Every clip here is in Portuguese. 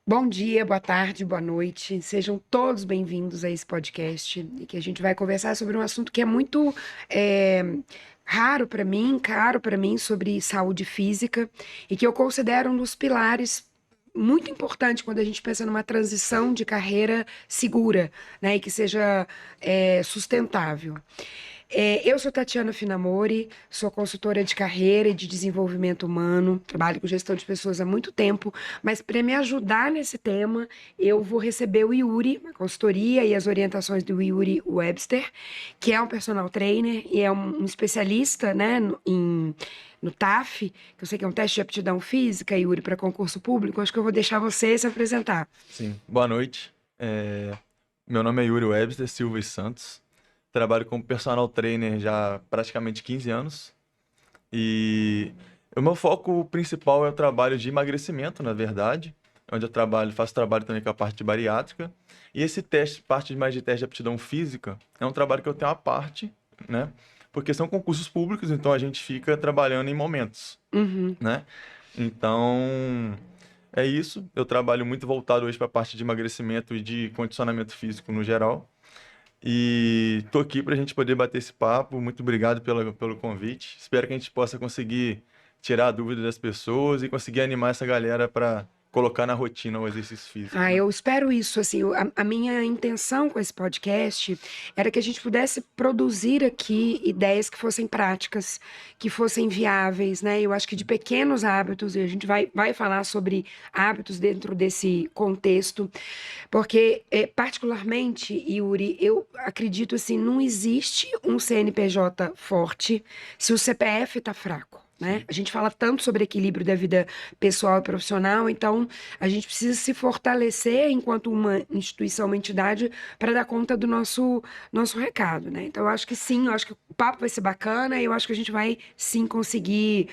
Bom dia, boa tarde, boa noite. Sejam todos bem-vindos a esse podcast e que a gente vai conversar sobre um assunto que é muito eh, raro para mim, caro para mim, sobre saúde física e que eu considero um dos pilares muito importante quando a gente pensa numa transição de carreira segura, né, e que seja sustentável. Eu sou Tatiana Finamori, sou consultora de carreira e de desenvolvimento humano, trabalho com gestão de pessoas há muito tempo, mas para me ajudar nesse tema, eu vou receber o Yuri, a consultoria e as orientações do Yuri Webster, que é um personal trainer e é um especialista, né, no TAF, que eu sei que é um teste de aptidão física, Yuri, para concurso público. Acho que eu vou deixar você se apresentar. Sim, boa noite. Meu nome é Yuri Webster Silva e Santos. Trabalho como personal trainer já há praticamente 15 anos. E o meu foco principal é o trabalho de emagrecimento, na verdade, onde eu faço trabalho também com a parte de bariátrica. E esse teste, parte mais de teste de aptidão física, é um trabalho que eu tenho à parte, né? Porque são concursos públicos, então a gente fica trabalhando em momentos, Uhum. né? Então, é isso. Eu trabalho muito voltado hoje para a parte de emagrecimento e de condicionamento físico no geral. E tô aqui para a gente poder bater esse papo. Muito obrigado pelo convite. Espero que a gente possa conseguir tirar a dúvida das pessoas e conseguir animar essa galera para colocar na rotina o exercício físico, Ah, né? eu espero isso, assim, a minha intenção com esse podcast era que a gente pudesse produzir aqui ideias que fossem práticas, que fossem viáveis, né? Eu acho que de pequenos hábitos, e a gente vai falar sobre hábitos dentro desse contexto, porque, particularmente, Yuri, eu acredito assim, não existe um CNPJ forte se o CPF está fraco. Né? Sim. A gente fala tanto sobre equilíbrio da vida pessoal e profissional, então a gente precisa se fortalecer enquanto uma instituição, uma entidade, para dar conta do nosso recado, né? Então, eu acho que sim, eu acho que o papo vai ser bacana e eu acho que a gente vai sim conseguir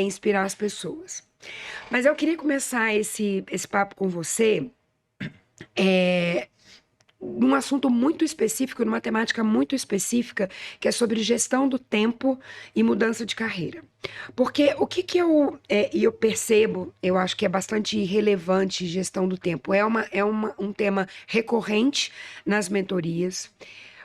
inspirar as pessoas. Mas eu queria começar esse papo com você num assunto muito específico, numa temática muito específica, que é sobre gestão do tempo e mudança de carreira. Porque o que eu percebo, eu acho que é bastante relevante gestão do tempo, um tema recorrente nas mentorias,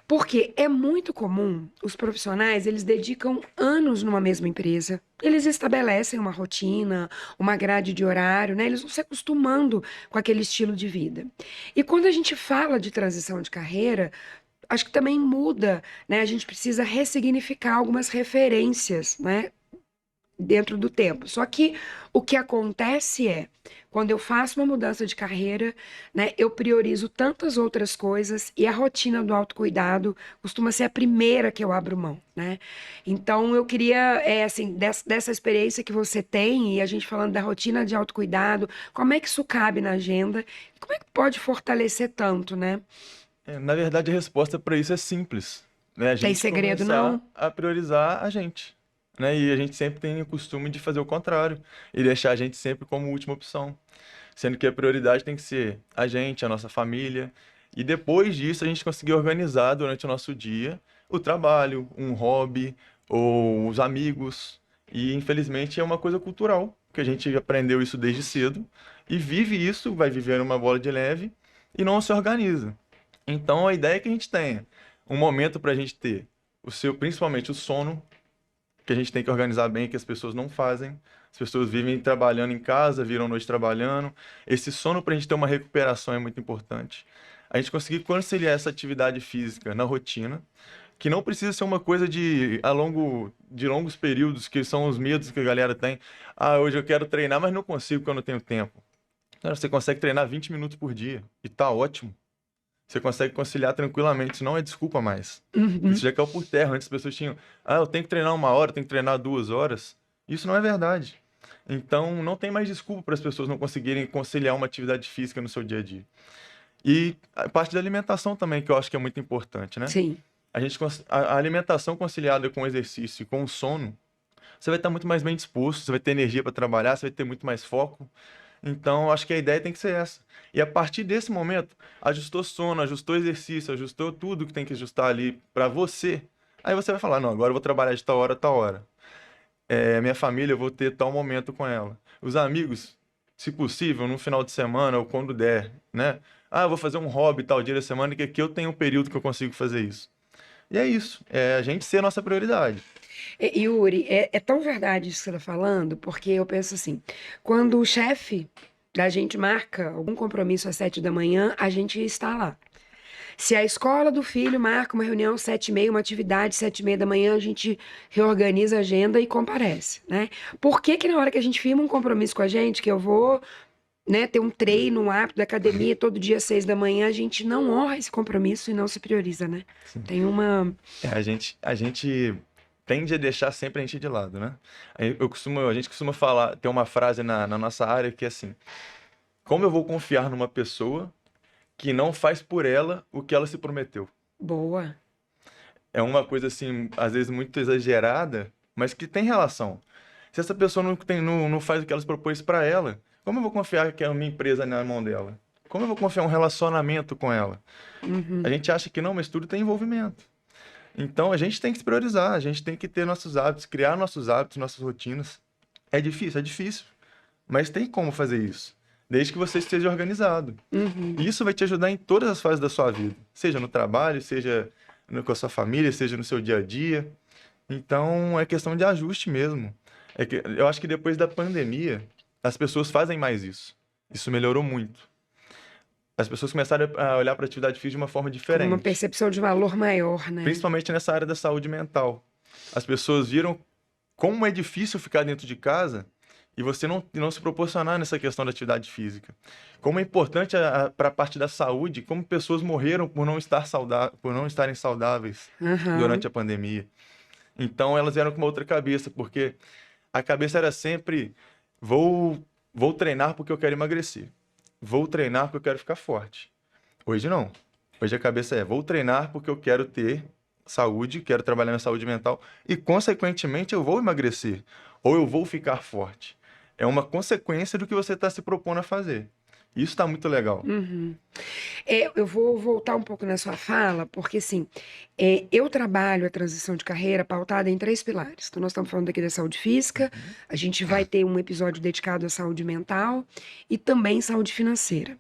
porque é muito comum os profissionais, eles dedicam anos numa mesma empresa, eles estabelecem uma rotina, uma grade de horário, né? Eles vão se acostumando com aquele estilo de vida. E quando a gente fala de transição de carreira, acho que também muda, né? A gente precisa ressignificar algumas referências, né? Dentro do tempo. Só que o que acontece é, quando eu faço uma mudança de carreira, né, eu priorizo tantas outras coisas e a rotina do autocuidado costuma ser a primeira que eu abro mão, né? Então eu queria, assim, dessa experiência que você tem e a gente falando da rotina de autocuidado, como é que isso cabe na agenda? Como é que pode fortalecer tanto, né? Na verdade, a resposta para isso é simples, né? A Tem gente segredo, não? começar a priorizar a gente, né? E a gente sempre tem o costume de fazer o contrário e deixar a gente sempre como última opção. Sendo que a prioridade tem que ser a gente, a nossa família, e depois disso a gente conseguir organizar durante o nosso dia o trabalho, um hobby ou os amigos. E infelizmente é uma coisa cultural, que a gente aprendeu isso desde cedo e vive isso, vai viver uma bola de neve e não se organiza. Então a ideia é que a gente tenha um momento para a gente ter principalmente o sono, que a gente tem que organizar bem, que as pessoas não fazem. As pessoas vivem trabalhando em casa, viram noite trabalhando. Esse sono para a gente ter uma recuperação é muito importante. A gente conseguir conciliar essa atividade física na rotina, que não precisa ser uma coisa de longos períodos, que são os medos que a galera tem. Ah, hoje eu quero treinar, mas não consigo porque eu não tenho tempo. Cara, você consegue treinar 20 minutos por dia e tá ótimo. Você consegue conciliar tranquilamente, isso não é desculpa mais. Isso Uhum. já caiu por terra. Antes as pessoas tinham, eu tenho que treinar 1 hora, eu tenho que treinar 2 horas. Isso não é verdade. Então não tem mais desculpa para as pessoas não conseguirem conciliar uma atividade física no seu dia a dia. E a parte da alimentação também, que eu acho que é muito importante, né? Sim. A alimentação conciliada com o exercício e com o sono, você vai estar muito mais bem disposto, você vai ter energia para trabalhar, você vai ter muito mais foco. Então, acho que a ideia tem que ser essa. E a partir desse momento, ajustou sono, ajustou exercício, ajustou tudo que tem que ajustar ali para você. Aí você vai falar, não, agora eu vou trabalhar de tal hora a tal hora. Minha família, eu vou ter tal momento com ela. Os amigos, Se possível, no final de semana ou quando der, né? Ah, eu vou fazer um hobby tal dia da semana, que aqui eu tenho um período que eu consigo fazer isso. E é isso, é a gente ser a nossa prioridade. Yuri, é tão verdade isso que você está falando, porque eu penso assim, quando o chefe da gente marca algum compromisso às 7 da manhã, a gente está lá. Se a escola do filho marca uma reunião às 7h30, uma atividade às 7h30 da manhã, a gente reorganiza a agenda e comparece, né? Por que que na hora que a gente firma um compromisso com a gente, que eu vou, né, ter um treino, um hábito da academia todo dia às 6 da manhã, a gente não honra esse compromisso e não se prioriza, né? Tem uma... A gente tende a deixar sempre a gente de lado, né? A gente costuma falar, tem uma frase na nossa área que é assim: como eu vou confiar numa pessoa que não faz por ela o que ela se prometeu? Boa. É uma coisa assim, às vezes muito exagerada, mas que tem relação. Se essa pessoa não faz o que ela se propôs para ela, como eu vou confiar que é uma empresa na mão dela? Como eu vou confiar um relacionamento com ela? A Uhum. gente acha que não, mas tudo tem envolvimento. Então a gente tem que se priorizar, a gente tem que ter nossos hábitos, criar nossos hábitos, nossas rotinas. É difícil, mas tem como fazer isso, desde que você esteja organizado. Uhum. E isso vai te ajudar em todas as fases da sua vida, seja no trabalho, seja com a sua família, seja no seu dia a dia. Então é questão de ajuste mesmo. Eu acho que depois da pandemia, as pessoas fazem mais isso. Isso melhorou muito. As pessoas começaram a olhar para a atividade física de uma forma Com uma diferente, percepção de valor maior, né? principalmente nessa área da saúde mental. As pessoas viram como é difícil ficar dentro de casa e você não se proporcionar nessa questão da atividade física. Como é importante para a parte da saúde, como pessoas morreram por não estar por não estarem saudáveis Aham. durante a pandemia. Então elas vieram com uma outra cabeça, porque a cabeça era sempre: vou treinar porque eu quero emagrecer. Vou treinar porque eu quero ficar forte. Hoje não. Hoje a cabeça é: vou treinar porque eu quero ter saúde, quero trabalhar na saúde mental e, consequentemente, eu vou emagrecer ou eu vou ficar forte. É uma consequência do que você está se propondo a fazer. Isso está muito legal. Uhum. Eu vou voltar um pouco na sua fala, porque assim, eu trabalho a transição de carreira pautada em 3 pilares. Então, nós estamos falando aqui da saúde física, Uhum. a gente vai ter um episódio dedicado à saúde mental e também saúde financeira.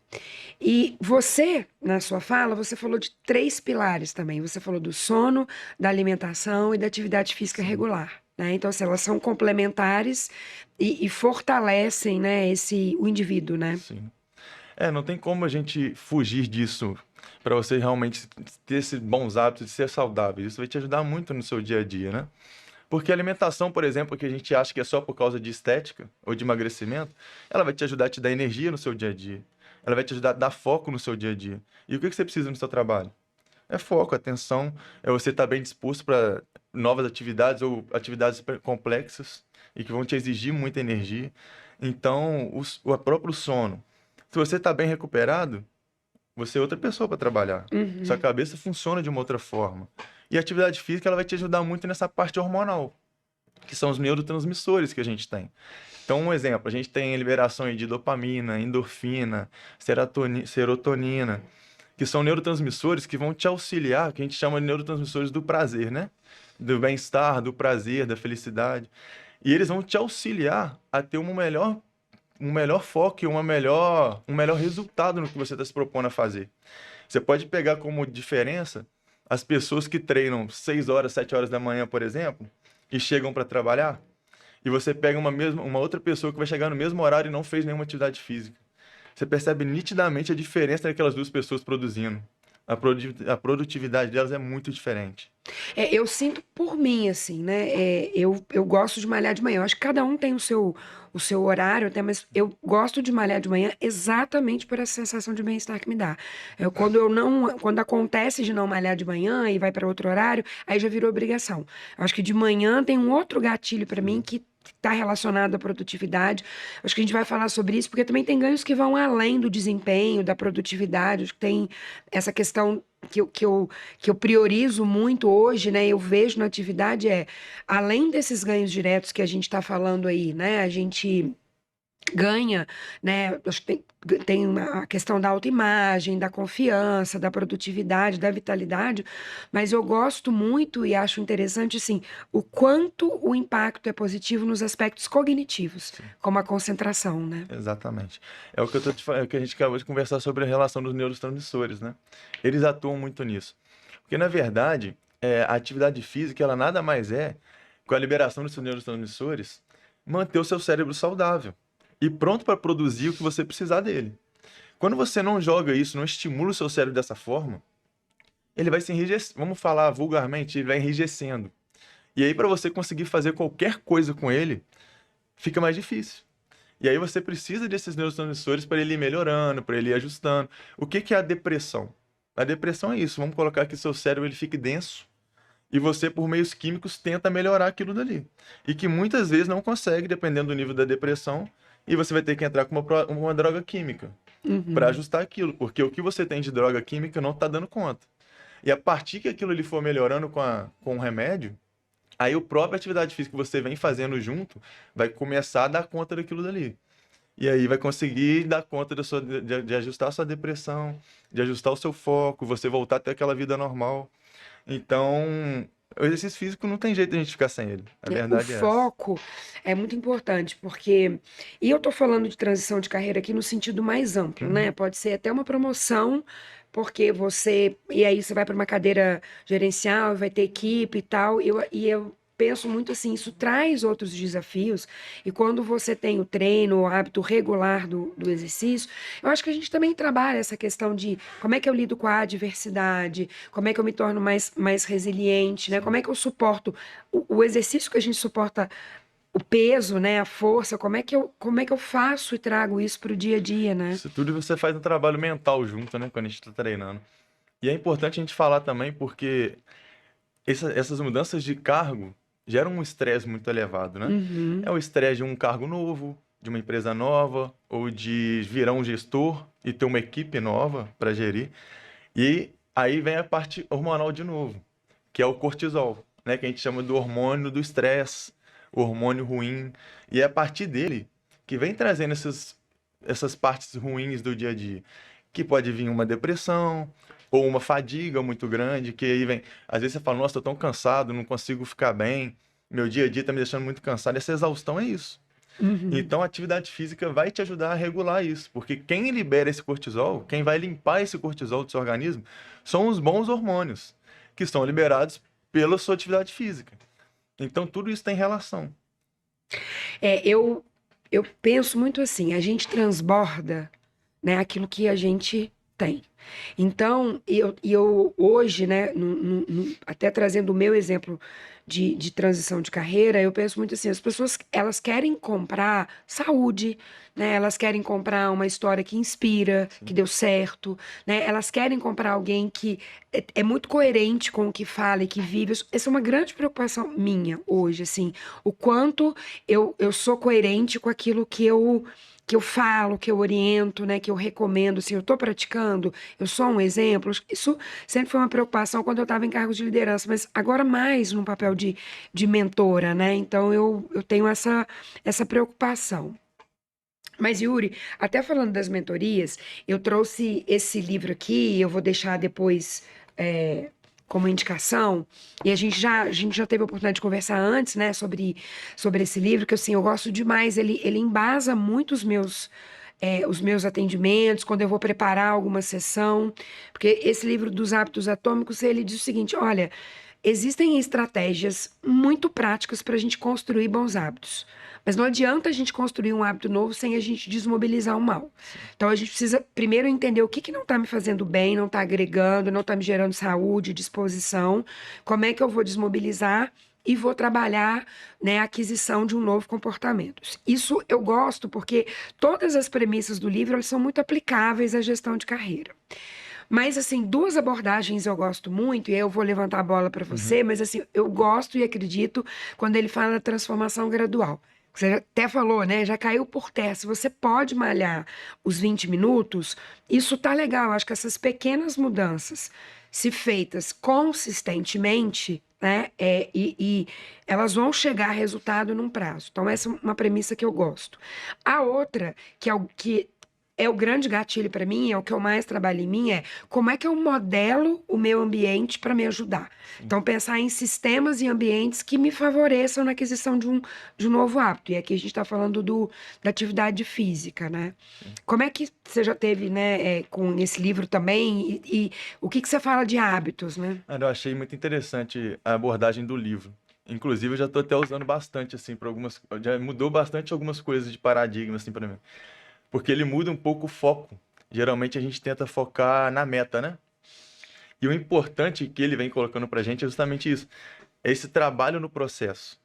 E você, na sua fala, você falou de 3 pilares também. Você falou do sono, da alimentação e da atividade física Sim, regular. Né? Então, assim, elas são complementares e fortalecem, né, o indivíduo, né? sim. Não tem como a gente fugir disso para você realmente ter esses bons hábitos de ser saudável. Isso vai te ajudar muito no seu dia a dia, né? Porque a alimentação, por exemplo, que a gente acha que é só por causa de estética ou de emagrecimento, ela vai te ajudar a te dar energia no seu dia a dia. Ela vai te ajudar a dar foco no seu dia a dia. E o que que você precisa no seu trabalho? É foco, atenção, é você estar bem disposto para novas atividades ou atividades complexas e que vão te exigir muita energia. Então, o próprio sono. Se você está bem recuperado, você é outra pessoa para trabalhar. Sua Uhum. cabeça funciona de uma outra forma. E a atividade física ela vai te ajudar muito nessa parte hormonal, que são os neurotransmissores que a gente tem. Então, um exemplo, a gente tem liberação aí de dopamina, endorfina, serotonina, que são neurotransmissores que vão te auxiliar, que a gente chama de neurotransmissores do prazer, né? Do bem-estar, do prazer, da felicidade. E eles vão te auxiliar a ter um melhor foco e um melhor resultado no que você está se propondo a fazer. Você pode pegar como diferença as pessoas que treinam 6 horas, 7 horas da manhã, por exemplo, e chegam para trabalhar, e você pega uma outra pessoa que vai chegar no mesmo horário e não fez nenhuma atividade física. Você percebe nitidamente a diferença daquelas duas pessoas produzindo. A produtividade delas é muito diferente. Eu sinto por mim, assim, né? Eu gosto de malhar de manhã. Eu acho que cada um tem o seu horário, até, mas eu gosto de malhar de manhã exatamente por essa sensação de bem-estar que me dá. Quando acontece de não malhar de manhã e vai para outro horário, aí já virou obrigação. Eu acho que de manhã tem um outro gatilho para mim Sim. que está relacionado à produtividade. Acho que a gente vai falar sobre isso, porque também tem ganhos que vão além do desempenho, da produtividade. Acho que tem essa questão que eu priorizo muito hoje, né? Eu vejo na atividade além desses ganhos diretos que a gente está falando aí, né? A gente ganha, né? Acho que tem a questão da autoimagem, da confiança, da produtividade, da vitalidade, mas eu gosto muito e acho interessante, assim, o quanto o impacto é positivo nos aspectos cognitivos, Sim, como a concentração, né? exatamente. É o que eu tô te falando, é o que a gente acabou de conversar sobre a relação dos neurotransmissores, né? Eles atuam muito nisso. Porque, na verdade, a atividade física, ela nada mais é, com a liberação dos seus neurotransmissores, manter o seu cérebro saudável e pronto para produzir o que você precisar dele. Quando você não joga isso, não estimula o seu cérebro dessa forma, ele vai se enrijecendo. Vamos falar vulgarmente, ele vai enrijecendo. E aí, para você conseguir fazer qualquer coisa com ele, fica mais difícil. E aí você precisa desses neurotransmissores para ele ir melhorando, para ele ir ajustando. O que que é a depressão? A depressão é isso. Vamos colocar que seu cérebro ele fique denso e você, por meios químicos, tenta melhorar aquilo dali. E que muitas vezes não consegue, dependendo do nível da depressão, e você vai ter que entrar com uma droga química para Uhum. ajustar aquilo, porque o que você tem de droga química não está dando conta. E a partir que aquilo ele for melhorando com o remédio, aí a própria atividade física que você vem fazendo junto vai começar a dar conta daquilo dali. E aí vai conseguir dar conta de ajustar a sua depressão, de ajustar o seu foco, você voltar a ter aquela vida normal. Então, o exercício físico não tem jeito de a gente ficar sem ele. A O verdade é essa. foco é muito importante, porque. E eu estou falando de transição de carreira aqui no sentido mais amplo, né? Uhum. Pode ser até uma promoção, porque você. E aí você vai para uma cadeira gerencial, vai ter equipe e tal. E eu penso muito assim: isso traz outros desafios. E quando você tem o treino, o hábito regular do exercício, eu acho que a gente também trabalha essa questão de como é que eu lido com a adversidade, como é que eu me torno mais resiliente, né? Como Sim. é que eu suporto o exercício que a gente suporta o peso, né, a força, como é que eu faço e trago isso para o dia a dia, né? Isso tudo você faz um trabalho mental junto, né? Quando a gente está treinando. E é importante a gente falar também porque essas mudanças de cargo geram um estresse muito elevado, né? É Uhum. o estresse de um cargo novo, de uma empresa nova, ou de virar um gestor e ter uma equipe nova para gerir. E aí vem a parte hormonal de novo, que é o cortisol, né? Que a gente chama do hormônio do estresse, o hormônio ruim. E é a partir dele que vem trazendo essas partes ruins do dia a dia. Que pode vir uma depressão, ou uma fadiga muito grande, que aí vem. Às vezes você fala, nossa, tô tão cansado, não consigo ficar bem, meu dia a dia tá me deixando muito cansado. Essa exaustão é isso. Uhum. Então, a atividade física vai te ajudar a regular isso, porque quem libera esse cortisol, quem vai limpar esse cortisol do seu organismo, são os bons hormônios, que são liberados pela sua atividade física. Então, tudo isso tem relação. Eu penso muito assim, a gente transborda, né, aquilo que a gente tem. Então, eu hoje, né, até trazendo o meu exemplo de transição de carreira, eu penso muito assim, as pessoas, elas querem comprar saúde, né, elas querem comprar uma história que inspira, que Sim. deu certo, né, elas querem comprar alguém que é muito coerente com o que fala e que vive. Essa é uma grande preocupação minha hoje, assim, o quanto eu sou coerente com aquilo que eu falo, que eu oriento, né, que eu recomendo, assim, eu estou praticando, eu sou um exemplo. Isso sempre foi uma preocupação quando eu estava em cargos de liderança, mas agora mais no papel de mentora, né? Então eu tenho essa preocupação. Mas, Yuri, até falando das mentorias, eu trouxe esse livro aqui, eu vou deixar depois como indicação, e a gente já teve a oportunidade de conversar antes, né, sobre esse livro, que assim, eu gosto demais, ele embasa muito os meus atendimentos, quando eu vou preparar alguma sessão, porque esse livro dos hábitos atômicos, ele diz o seguinte, olha, existem estratégias muito práticas para a gente construir bons hábitos. Mas não adianta a gente construir um hábito novo sem a gente desmobilizar o mal. Sim. Então a gente precisa primeiro entender o que que não está me fazendo bem, não está agregando, não está me gerando saúde, disposição. Como é que eu vou desmobilizar e vou trabalhar, né, a aquisição de um novo comportamento. Isso eu gosto porque todas as premissas do livro elas são muito aplicáveis à gestão de carreira. Mas, assim, duas abordagens eu gosto muito, e aí eu vou levantar a bola para Uhum. você, mas, assim, eu gosto e acredito quando ele fala da transformação gradual. Você até falou, né? Já caiu por terra. Se você pode malhar os 20 minutos, isso tá legal. Acho que essas pequenas mudanças, se feitas consistentemente, né? E elas vão chegar a resultado num prazo. Então, essa é uma premissa que eu gosto. A outra, que é o grande gatilho para mim, é o que eu mais trabalho em mim, é como é que eu modelo o meu ambiente para me ajudar. Então, pensar em sistemas e ambientes que me favoreçam na aquisição de um novo hábito. E aqui a gente está falando da atividade física, né? Como é que você já teve, né, com esse livro também? E o que você fala de hábitos, né? Cara, eu achei muito interessante a abordagem do livro. Inclusive, eu já estou até usando bastante, assim, para algumas. Já mudou bastante algumas coisas de paradigma, assim, para mim. Porque ele muda um pouco o foco. Geralmente a gente tenta focar na meta, né? E o importante que ele vem colocando pra gente é justamente isso. É esse trabalho no processo,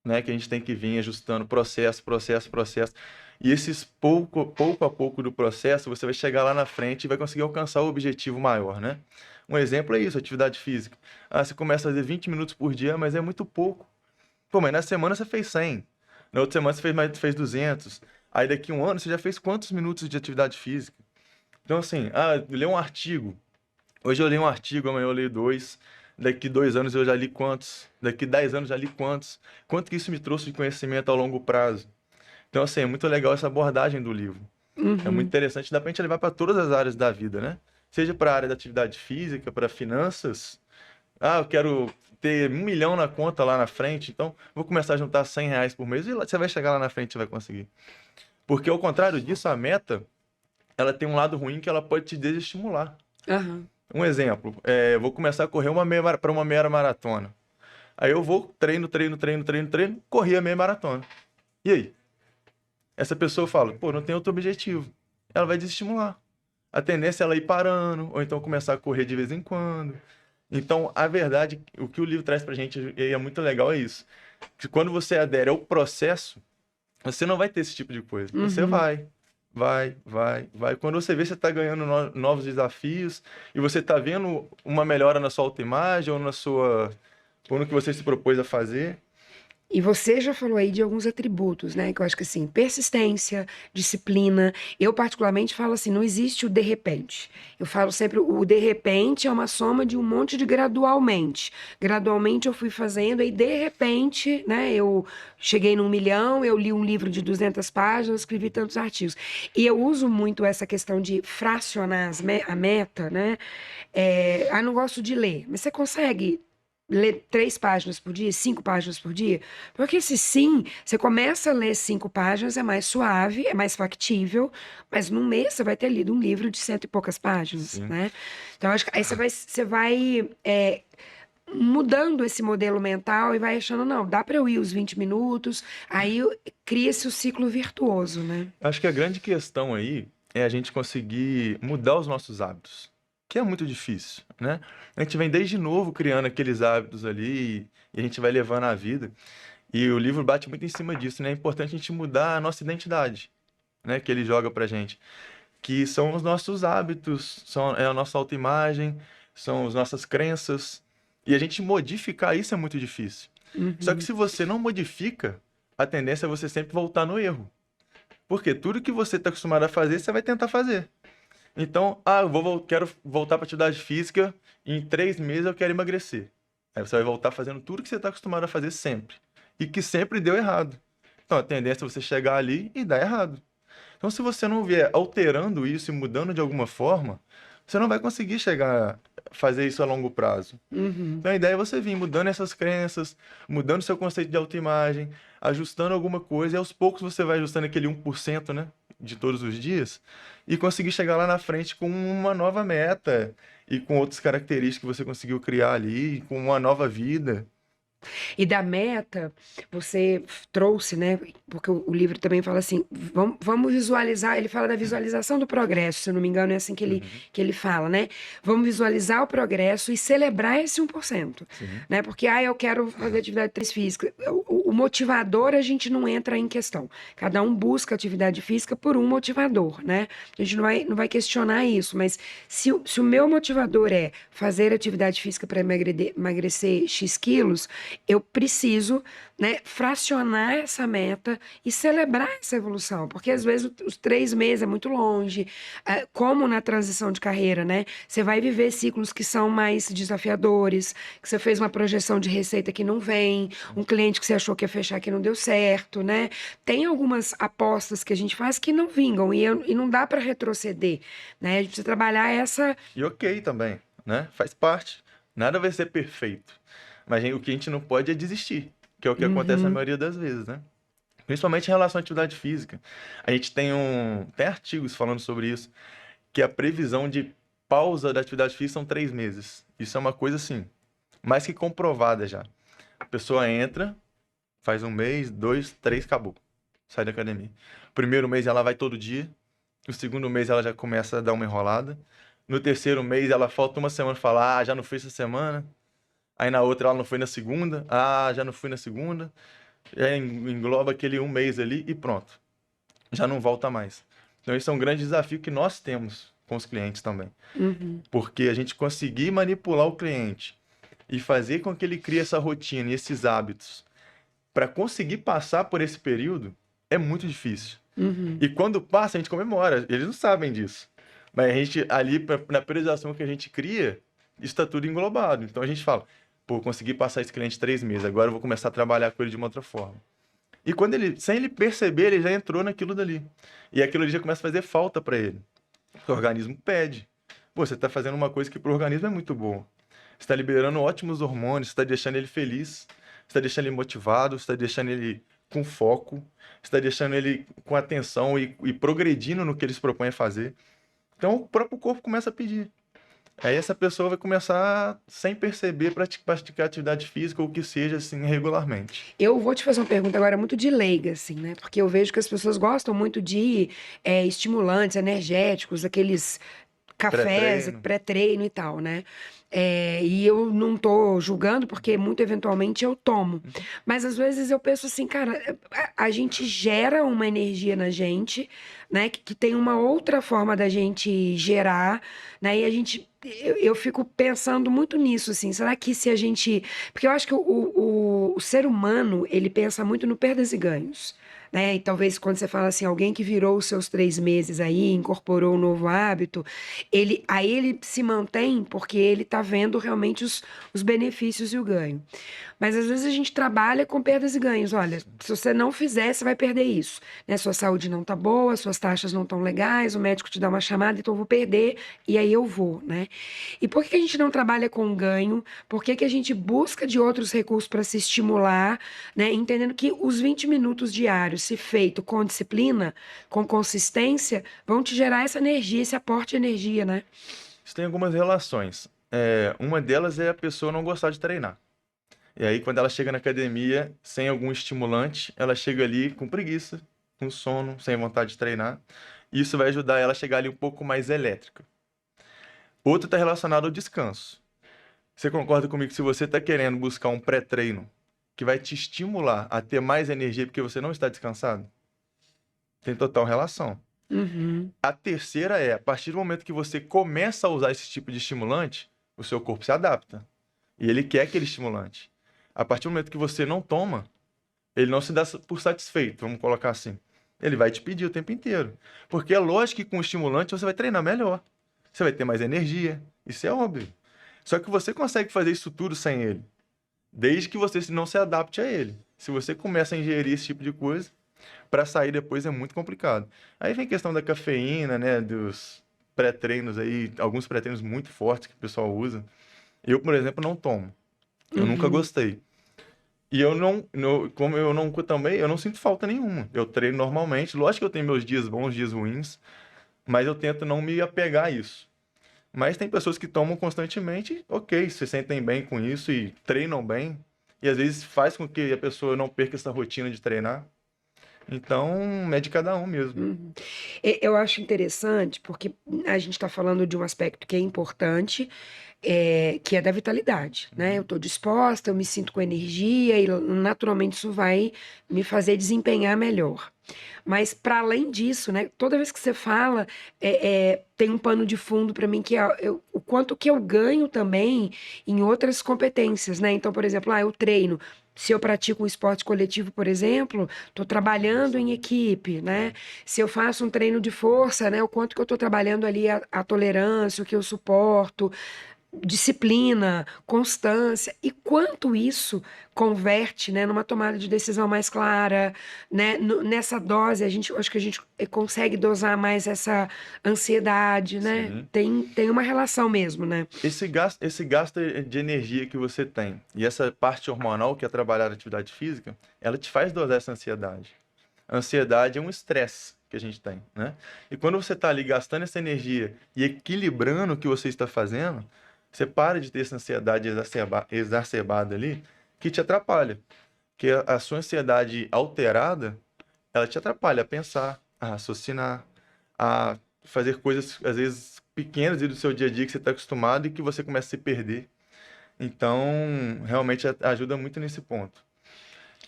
né? Que a gente tem que vir ajustando processo, processo, processo. E esses pouco a pouco do processo, você vai chegar lá na frente e vai conseguir alcançar o objetivo maior, né? Um exemplo é isso, atividade física. Ah, você começa a fazer 20 minutos por dia, mas é muito pouco. Pô, mas na semana você fez 100. Na outra semana você fez 200. Aí daqui a um ano você já fez quantos minutos de atividade física? Então assim, ler um artigo. Hoje eu leio um artigo, amanhã eu leio dois. Daqui 2 anos eu já li quantos? Daqui 10 anos já li quantos? Quanto que isso me trouxe de conhecimento ao longo prazo? Então assim, é muito legal essa abordagem do livro. É muito Uhum. interessante, dá pra gente levar para todas as áreas da vida, né? Seja para a área da atividade física, para finanças. Ah, eu quero ter 1 milhão na conta lá na frente, então vou começar a juntar R$ 100 por mês e você vai chegar lá na frente e vai conseguir. Porque ao contrário disso, a meta, ela tem um lado ruim que ela pode te desestimular. Aham. Um exemplo, eu vou começar a correr para uma meia maratona. Aí eu vou, treino, corri a meia maratona. E aí? Essa pessoa fala, pô, não tem outro objetivo. Ela vai desestimular. A tendência é ela ir parando, ou então começar a correr de vez em quando. Então, a verdade, o que o livro traz pra gente, e é muito legal, é isso. Que quando você adere ao processo, você não vai ter esse tipo de coisa. Você Uhum. vai. Quando você vê, você está ganhando novos desafios e você está vendo uma melhora na sua autoimagem ou no que você se propôs a fazer. E você já falou aí de alguns atributos, né? Que eu acho que assim, persistência, disciplina. Eu, particularmente, falo assim: não existe o de repente. Eu falo sempre: o de repente é uma soma de um monte de gradualmente. Gradualmente eu fui fazendo, aí de repente, né? Eu cheguei num milhão, eu li um livro de 200 páginas, escrevi tantos artigos. E eu uso muito essa questão de fracionar a meta, né? Não gosto de ler, mas você consegue ler 3 páginas por dia, 5 páginas por dia? Porque se sim, você começa a ler 5 páginas, é mais suave, é mais factível, mas num mês você vai ter lido um livro de cento e poucas páginas, Sim. né? Então, acho que aí você vai mudando esse modelo mental e vai achando, não, dá para eu ir os 20 minutos, aí cria-se o ciclo virtuoso, né? Acho que a grande questão aí é a gente conseguir mudar os nossos hábitos, que é muito difícil, né? A gente vem desde novo criando aqueles hábitos ali e a gente vai levando a vida. E o livro bate muito em cima disso, né? É importante a gente mudar a nossa identidade, né? Que ele joga pra gente. Que são os nossos hábitos, é a nossa autoimagem, são as nossas crenças. E a gente modificar isso é muito difícil. Só que Uhum. se você não modifica, a tendência é você sempre voltar no erro. Porque tudo que você está acostumado a fazer, você vai tentar fazer. Então, quero voltar para atividade física, e em 3 meses eu quero emagrecer. Aí você vai voltar fazendo tudo que você está acostumado a fazer sempre. E que sempre deu errado. Então, a tendência é você chegar ali e dar errado. Então, se você não vier alterando isso e mudando de alguma forma, você não vai conseguir chegar a fazer isso a longo prazo. Uhum. Então, a ideia é você vir mudando essas crenças, mudando seu conceito de autoimagem, ajustando alguma coisa, e aos poucos você vai ajustando aquele 1%, né, de todos os dias, e conseguir chegar lá na frente com uma nova meta e com outras características que você conseguiu criar ali, com uma nova vida. E da meta, você trouxe, né? Porque o livro também fala assim: vamos visualizar. Ele fala da visualização do progresso, se eu não me engano, é assim Uhum. que ele fala, né? Vamos visualizar o progresso e celebrar esse 1%, Sim. né? Porque, eu quero fazer atividade física. o motivador a gente não entra em questão. Cada um busca atividade física por um motivador, né? A gente não vai questionar isso, mas se o meu motivador é fazer atividade física para emagrecer X quilos, eu preciso, né, fracionar essa meta e celebrar essa evolução, porque às vezes os 3 meses é muito longe, como na transição de carreira, né? Você vai viver ciclos que são mais desafiadores, que você fez uma projeção de receita que não vem, um cliente que você achou que ia fechar que não deu certo, né? Tem algumas apostas que a gente faz que não vingam e não dá para retroceder, né? A gente precisa trabalhar essa. E ok também, né? Faz parte. Nada vai ser perfeito. Mas o que a gente não pode é desistir, que é o que acontece na Uhum, maioria das vezes, né? Principalmente em relação à atividade física. A gente tem artigos falando sobre isso, que a previsão de pausa da atividade física são 3 meses. Isso é uma coisa assim, mais que comprovada já. A pessoa entra, faz 1 mês, 2, 3, acabou. Sai da academia. O primeiro mês ela vai todo dia. No segundo mês ela já começa a dar uma enrolada. No terceiro mês ela falta uma semana e fala, já não fui essa semana. Aí na outra ela não foi na segunda. Já não fui na segunda. Já engloba aquele 1 mês ali e pronto. Já não volta mais. Então esse é um grande desafio que nós temos com os clientes também. uhum. Porque a gente conseguir manipular o cliente e fazer com que ele crie essa rotina e esses hábitos para conseguir passar por esse período é muito difícil. Uhum. E quando passa, a gente comemora. Eles não sabem disso. Mas a gente, ali, na priorização que a gente cria, isso está tudo englobado. Então a gente fala, pô, consegui passar esse cliente 3 meses, agora eu vou começar a trabalhar com ele de uma outra forma. E quando ele, sem ele perceber, ele já entrou naquilo dali. E aquilo ali já começa a fazer falta para ele. O organismo pede. Pô, você está fazendo uma coisa que para o organismo é muito boa. Você está liberando ótimos hormônios, você está deixando ele feliz, você está deixando ele motivado, você está deixando ele com foco, você está deixando ele com atenção e progredindo no que ele se propõe a fazer. Então o próprio corpo começa a pedir. Aí essa pessoa vai começar, sem perceber, praticar atividade física ou o que seja, assim, regularmente. Eu vou te fazer uma pergunta agora muito de leiga, assim, né? Porque eu vejo que as pessoas gostam muito de estimulantes energéticos, aqueles cafés, Pré-treino. pré-treino e tal, né? E eu não tô julgando, porque muito eventualmente eu tomo. Mas às vezes eu penso assim, cara, a gente gera uma energia na gente, né? Que tem uma outra forma da gente gerar, né? E a gente. Eu fico pensando muito nisso, assim, será que se a gente. Porque eu acho que o ser humano, ele pensa muito no perdas e ganhos. Né? E talvez quando você fala assim, alguém que virou os seus 3 meses aí, incorporou um novo hábito, aí ele se mantém porque ele está vendo realmente os benefícios e o ganho. Mas às vezes a gente trabalha com perdas e ganhos. Olha, se você não fizer, você vai perder isso. Né? Sua saúde não tá boa, suas taxas não estão legais, o médico te dá uma chamada, então eu vou perder e aí eu vou, né? E por que a gente não trabalha com ganho? Por que a gente busca de outros recursos para se estimular, né? Entendendo que os 20 minutos diários, se feito com disciplina, com consistência, vão te gerar essa energia, esse aporte de energia, né? Isso tem algumas relações. Uma delas é a pessoa não gostar de treinar. E aí, quando ela chega na academia, sem algum estimulante, ela chega ali com preguiça, com sono, sem vontade de treinar. Isso vai ajudar ela a chegar ali um pouco mais elétrica. Outro está relacionado ao descanso. Você concorda comigo que se você está querendo buscar um pré-treino que vai te estimular a ter mais energia porque você não está descansado? Tem total relação. Uhum, A terceira é, a partir do momento que você começa a usar esse tipo de estimulante, o seu corpo se adapta. E ele quer aquele estimulante. A partir do momento que você não toma, ele não se dá por satisfeito, vamos colocar assim. Ele vai te pedir o tempo inteiro. Porque é lógico que com o estimulante você vai treinar melhor. Você vai ter mais energia. Isso é óbvio. Só que você consegue fazer isso tudo sem ele. Desde que você não se adapte a ele. Se você começa a ingerir esse tipo de coisa, para sair depois é muito complicado. Aí vem a questão da cafeína, né? Dos pré-treinos aí, alguns pré-treinos muito fortes que o pessoal usa. Eu, por exemplo, não tomo. Eu nunca uhum. gostei. E eu não, como eu não tomei, eu não sinto falta nenhuma. Eu treino normalmente. Lógico que eu tenho meus dias bons, dias ruins, mas eu tento não me apegar a isso. Mas tem pessoas que tomam constantemente, ok, se sentem bem com isso e treinam bem. E às vezes faz com que a pessoa não perca essa rotina de treinar. Então, é de cada um mesmo. Uhum. Eu acho interessante porque a gente está falando de um aspecto que é importante, que é da vitalidade, né? Eu Uhum. estou disposta, eu me sinto com energia e naturalmente isso vai me fazer desempenhar melhor. Mas para além disso, né? Toda vez que você fala, tem um pano de fundo para mim que é o quanto que eu ganho também em outras competências, né? Então, por exemplo, eu treino. Se eu pratico um esporte coletivo, por exemplo, estou trabalhando em Exatamente. equipe, né? É. Se eu faço um treino de força, né? O quanto que eu estou trabalhando ali a tolerância, o que eu suporto, disciplina, constância, e quanto isso converte, né, numa tomada de decisão mais clara, né, nessa dose, acho que a gente consegue dosar mais essa ansiedade, né? Sim. Tem uma relação mesmo, né? Esse gasto de energia que você tem e essa parte hormonal que é trabalhar a atividade física, ela te faz dosar essa ansiedade. A ansiedade é um estresse que a gente tem, né? E quando você está ali gastando essa energia e equilibrando o que você está fazendo, você para de ter essa ansiedade exacerbada ali que te atrapalha. Que a sua ansiedade alterada, ela te atrapalha a pensar, a raciocinar, a fazer coisas, às vezes, pequenas do seu dia a dia que você está acostumado e que você começa a se perder. Então, realmente ajuda muito nesse ponto.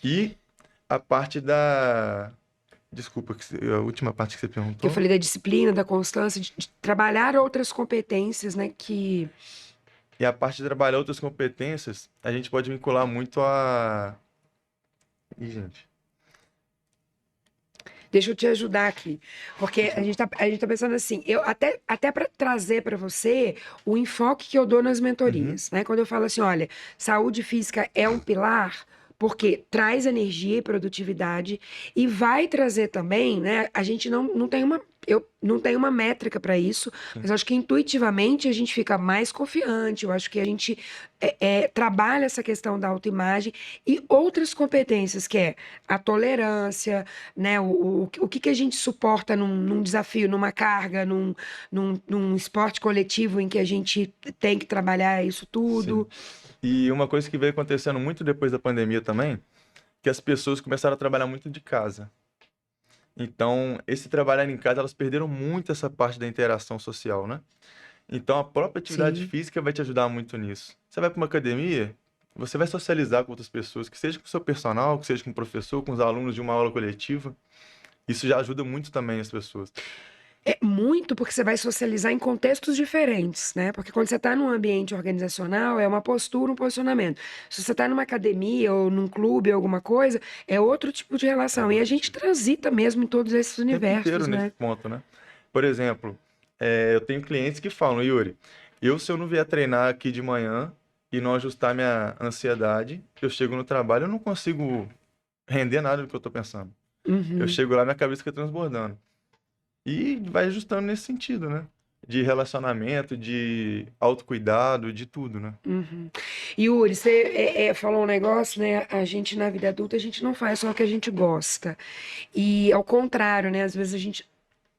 E a parte da. Desculpa, a última parte que você Que eu perguntou. falei da disciplina, da constância, de trabalhar outras competências, né, que E a parte de trabalhar outras competências, a gente pode vincular muito a. Ih, gente. deixa eu te ajudar aqui, porque a gente tá pensando assim, eu até para trazer para você o enfoque que eu dou nas Uhum, mentorias, né? Quando eu falo assim, olha, saúde física é um pilar, porque traz energia e produtividade e vai trazer também, né? A gente não tem uma eu não tenho uma métrica para isso, sim, mas acho que intuitivamente a gente fica mais confiante. Eu acho que a gente trabalha essa questão da autoimagem e outras competências, que é a tolerância, né? O que que a gente suporta num desafio, numa carga, num esporte coletivo em que a gente tem que trabalhar isso sim. tudo. E uma coisa que veio acontecendo muito depois da pandemia também, que as pessoas começaram a trabalhar muito de casa. Então, esse trabalhar em casa, elas perderam muito essa parte da interação social, né? Então, a própria atividade Sim. física vai te ajudar muito nisso. Você vai para uma academia, você vai socializar com outras pessoas, que seja com o seu personal, que seja com o professor, com os alunos de uma aula coletiva. Isso já ajuda muito também as pessoas. É muito porque você vai socializar em contextos diferentes, né? Porque quando você está num ambiente organizacional, é uma postura, um posicionamento. Se você está numa academia ou num clube ou alguma coisa, é outro tipo de É relação. E a outro gente tipo. transita mesmo em todos esses O tempo universos, inteiro nesse né? ponto, né? Por exemplo, eu tenho clientes que falam, Yuri, se eu não vier treinar aqui de manhã e não ajustar minha ansiedade, eu chego no trabalho, eu não consigo render nada do que eu tô pensando. Eu Uhum. chego lá, minha cabeça fica transbordando. E vai ajustando nesse sentido, né? De relacionamento, de autocuidado, de tudo, né? Uhum. Yuri, você falou um negócio, né? A gente na vida adulta, a gente não faz só o que a gente gosta. E ao contrário, né? Às vezes a gente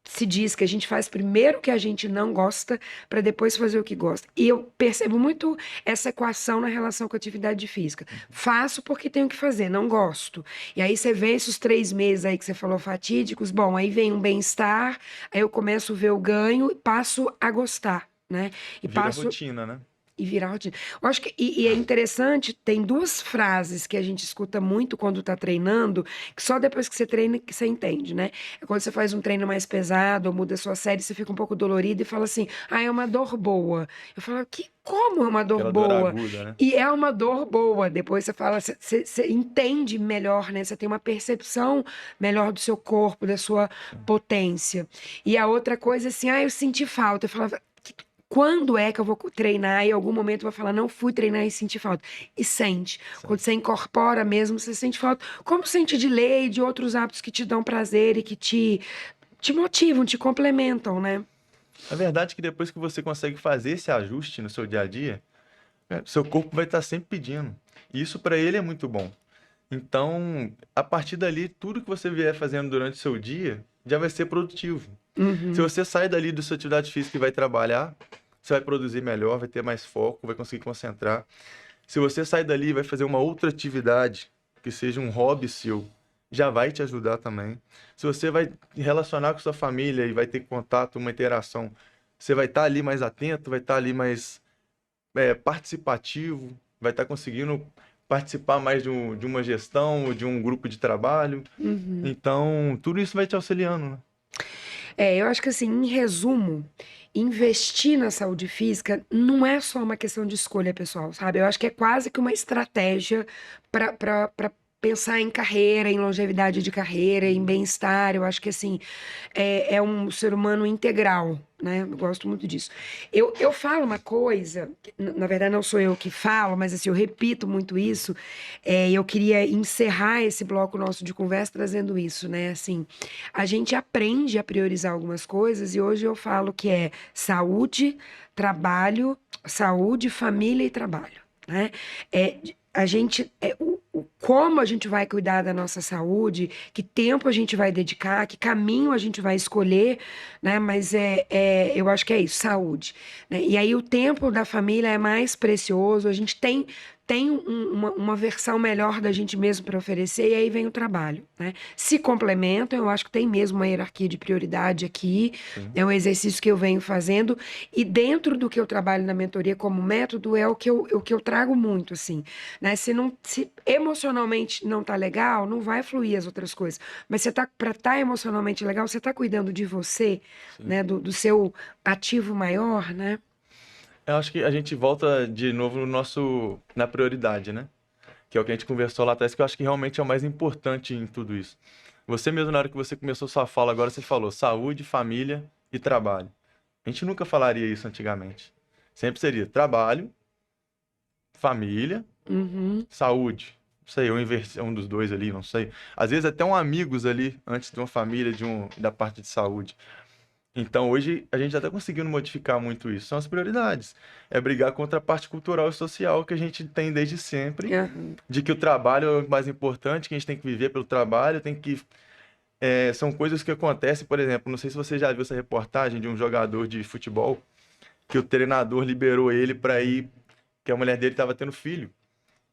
se diz que a gente faz primeiro o que a gente não gosta para depois fazer o que gosta. E eu percebo muito essa equação na relação com a atividade física. Faço porque tenho que fazer, não gosto. E aí você vê esses 3 meses aí que você falou fatídicos, bom, aí vem um bem-estar, aí eu começo a ver o ganho e passo a gostar, né? E Vira passo rotina, né? e virar rotina. Eu acho que, e é interessante, tem duas frases que a gente escuta muito quando tá treinando, que só depois que você treina que você entende, né? É quando você faz um treino mais pesado, ou muda a sua série, você fica um pouco dolorido e fala assim, é uma dor boa. Eu falo, como é uma dor Aquela dor boa? aguda, né? E é uma dor boa. Depois você fala, você entende melhor, né? Você tem uma percepção melhor do seu corpo, da sua Sim, potência. E a outra coisa, assim, eu senti falta. Eu falava, quando é que eu vou treinar? E em algum momento eu vou falar, não fui treinar e senti falta. E sente. Quando sim. você incorpora mesmo, você sente falta. Como sente de lei, de outros hábitos que te dão prazer e que te motivam, te complementam, né? A verdade é que depois que você consegue fazer esse ajuste no seu dia a dia, seu corpo vai estar sempre pedindo. E isso para ele é muito bom. Então, a partir dali, tudo que você vier fazendo durante o seu dia já vai ser produtivo. Se Uhum. você sai dali da sua atividade física e vai trabalhar, você vai produzir melhor, vai ter mais foco, vai conseguir concentrar. Se você sai dali e vai fazer uma outra atividade, que seja um hobby seu, já vai te ajudar também. Se você vai relacionar com sua família e vai ter contato, uma interação, você vai estar ali mais atento, vai estar ali mais participativo, vai estar conseguindo participar mais de uma gestão ou de um grupo de trabalho. Uhum. Então, tudo isso vai te auxiliando, né? Eu acho que assim, em resumo, investir na saúde física não é só uma questão de escolha pessoal, sabe? Eu acho que é quase que uma estratégia para pensar em carreira, em longevidade de carreira, em bem-estar. Eu acho que assim, é um ser humano integral, né? Eu gosto muito disso. Eu falo uma coisa, que, na verdade não sou eu que falo, mas assim, eu repito muito isso, e eu queria encerrar esse bloco nosso de conversa trazendo isso, né? Assim, a gente aprende a priorizar algumas coisas e hoje eu falo que é saúde, trabalho, saúde, família e trabalho, né? A gente, como a gente vai cuidar da nossa saúde, que tempo a gente vai dedicar, que caminho a gente vai escolher, né? Mas eu acho que é isso, saúde, né? E aí o tempo da família é mais precioso, a gente tem uma versão melhor da gente mesmo para oferecer, e aí vem o trabalho, né? Se complementam, eu acho que tem mesmo uma hierarquia de prioridade aqui, Sim. é um exercício que eu venho fazendo, e dentro do que eu trabalho na mentoria como método, é o que eu trago muito, assim, né? Se emocionalmente não tá legal, não vai fluir as outras coisas. Mas você tá, para estar emocionalmente legal, você tá cuidando de você, Sim. né? Do seu ativo maior, né? Eu acho que a gente volta de novo na prioridade, né? Que é o que a gente conversou lá atrás, que eu acho que realmente é o mais importante em tudo isso. Você mesmo, na hora que você começou sua fala, agora você falou saúde, família e trabalho. A gente nunca falaria isso antigamente. Sempre seria trabalho, família, Uhum. saúde. Não sei, ou inversão um dos dois ali, não sei. Às vezes até um amigos ali, antes de uma família, da parte de saúde. Então hoje a gente já está conseguindo modificar muito isso. São as prioridades. É brigar contra a parte cultural e social que a gente tem desde sempre, Aham. de que o trabalho é o mais importante, que a gente tem que viver pelo trabalho, tem que. São coisas que acontecem, por exemplo, não sei se você já viu essa reportagem de um jogador de futebol, que o treinador liberou ele para ir, que a mulher dele estava tendo filho.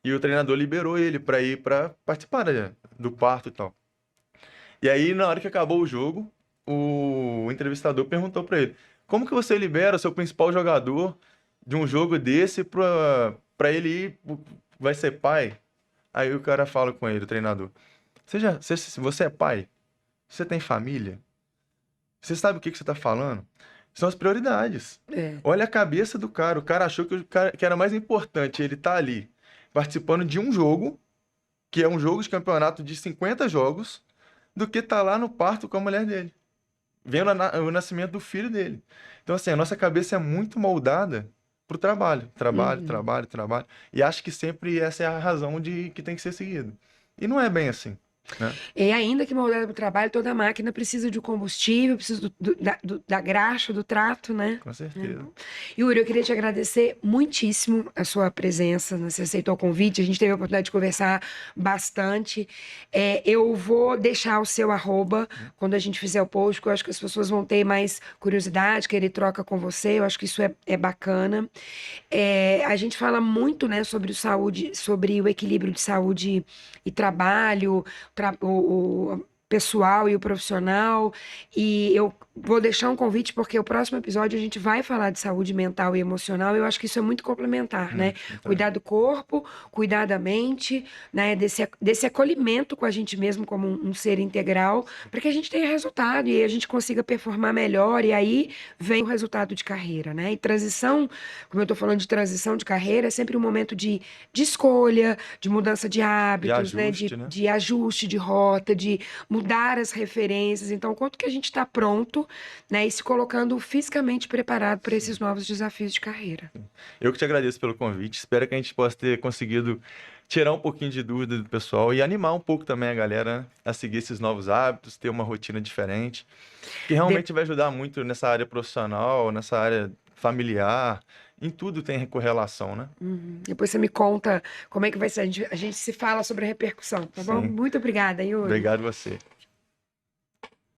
E o treinador liberou ele para ir para participar, né, do parto e tal. E aí, na hora que acabou o jogo, o entrevistador perguntou para ele: como que você libera o seu principal jogador de um jogo desse para ele ir, vai ser pai? Aí o cara fala com ele, o treinador: você é pai? Você tem família? Você sabe o que que você está falando? São as prioridades. É. Olha a cabeça do cara. O cara achou que era mais importante ele estar ali participando de um jogo, que é um jogo de campeonato de 50 jogos, do que estar lá no parto com a mulher dele, vendo o nascimento do filho dele. Então, assim, a nossa cabeça é muito moldada pro trabalho. Trabalho, Uhum. trabalho, trabalho. E acho que sempre essa é a razão de que tem que ser seguido. E não é bem assim, né? E ainda que moldada para o trabalho, toda máquina precisa de combustível, precisa da graxa, do trato, né? Com É. certeza. Yuri, eu queria te agradecer muitíssimo a sua presença, né? Você aceitou o convite, a gente teve a oportunidade de conversar bastante. Eu vou deixar o seu arroba quando a gente fizer o post, porque eu acho que as pessoas vão ter mais curiosidade, querer troca com você, eu acho que isso é bacana. A gente fala muito, né, sobre saúde, sobre o equilíbrio de saúde e trabalho, o pessoal e o profissional. E eu vou deixar um convite porque o próximo episódio a gente vai falar de saúde mental e emocional. Eu acho que isso é muito complementar, né? Então, Cuidar do corpo, cuidar da mente, né? Desse acolhimento com a gente mesmo como um ser integral, para que a gente tenha resultado e a gente consiga performar melhor. E aí vem o resultado de carreira, né? E transição, como eu estou falando de transição de carreira, é sempre um momento de escolha, de mudança de de hábitos, né? ajuste, né? De ajuste de rota, de mudar as referências. Então, quanto que a gente está pronto, né? E se colocando fisicamente preparado para esses Sim. novos desafios de carreira. Eu que te agradeço pelo convite. Espero que a gente possa ter conseguido tirar um pouquinho de dúvida do pessoal e animar um pouco também a galera, né, a seguir esses novos hábitos, ter uma rotina diferente, que De- realmente vai ajudar muito nessa área profissional, nessa área familiar, em tudo tem correlação, né? Uhum. Depois você me conta como é que vai ser. A gente se fala sobre a repercussão, tá bom? Sim. Muito obrigada, Yuri. Obrigado você.